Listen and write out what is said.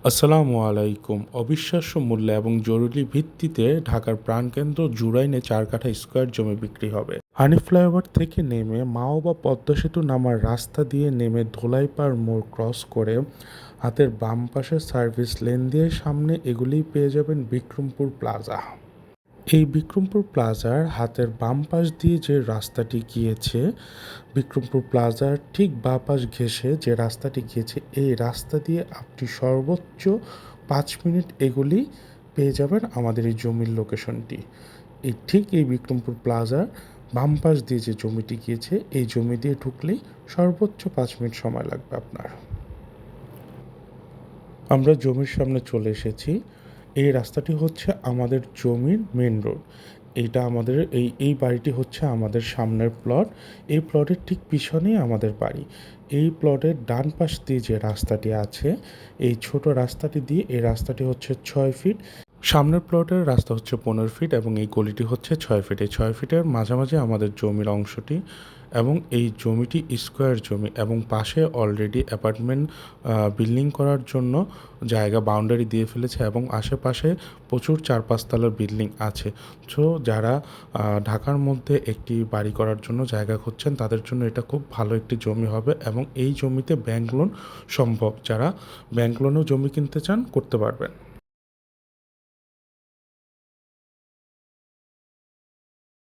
আসসালামু আলাইকুম। অবিশ্বাস্য মূল্যে এবং জরুরি ভিত্তিতে ঢাকার প্রাণকেন্দ্র জুরাইনে ৪ কাঠা স্কয়ার জমি বিক্রি হবে। হানি ফ্লাইওভার থেকে নেমে মাও বা পদ্মা সেতু নামার রাস্তা দিয়ে নেমে ধোলাইপাড় মোড় ক্রস করে হাতের বাম পাশে সার্ভিস লেন দিয়ে সামনে এগুলেই পেয়ে যাবেন বিক্রমপুর প্লাজা। এই বিক্রমপুর প্লাজার হাতের বাম পাশ দিয়ে যে রাস্তাটি গিয়েছে, বিক্রমপুর প্লাজার ঠিক বাঁ পাশ ঘেঁষে যে রাস্তাটি গিয়েছে, এই রাস্তা দিয়ে আপনি সর্বোচ্চ ৫ মিনিট এগুলি পেয়ে যাবেন আমাদের এই জমির লোকেশনটি। এই বিক্রমপুর প্লাজার বাম পাশ দিয়ে যে জমিটি গিয়েছে, এই জমি দিয়ে ঢুকলেই সর্বোচ্চ ৫ মিনিট সময় লাগবে আপনার। আমরা জমির সামনে চলে এসেছি। এই রাস্তাটি হচ্ছে আমাদের জমির মেন রোড। এইটা আমাদের এই বাড়িটি হচ্ছে আমাদের সামনের প্লট। এই প্লটের ঠিক পিছনেই আমাদের বাড়ি। এই প্লটের ডান পাশ দিয়ে যে রাস্তাটি আছে, এই ছোট রাস্তাটি দিয়ে এই রাস্তাটি হচ্ছে ৬ ফিট। সামনের প্লটের রাস্তা হচ্ছে ১৫ ফিট এবং এই গলিটি হচ্ছে ৬ ফিট। এই ৬ ফিটের মাঝামাঝি আমাদের জমির অংশটি এবং এই জমিটি স্কোয়ার জমি এবং পাশে অলরেডি অ্যাপার্টমেন্ট বিল্ডিং করার জন্য জায়গা বাউন্ডারি দিয়ে ফেলেছে এবং আশেপাশে প্রচুর ৪-৫ তলার বিল্ডিং আছে। সো যারা ঢাকার মধ্যে একটি বাড়ি করার জন্য জায়গা খুঁজছেন তাদের জন্য এটা খুব ভালো একটি জমি হবে এবং এই জমিতে ব্যাংক লোন সম্ভব। যারা ব্যাংক লোনেও জমি কিনতে চান করতে পারবেন।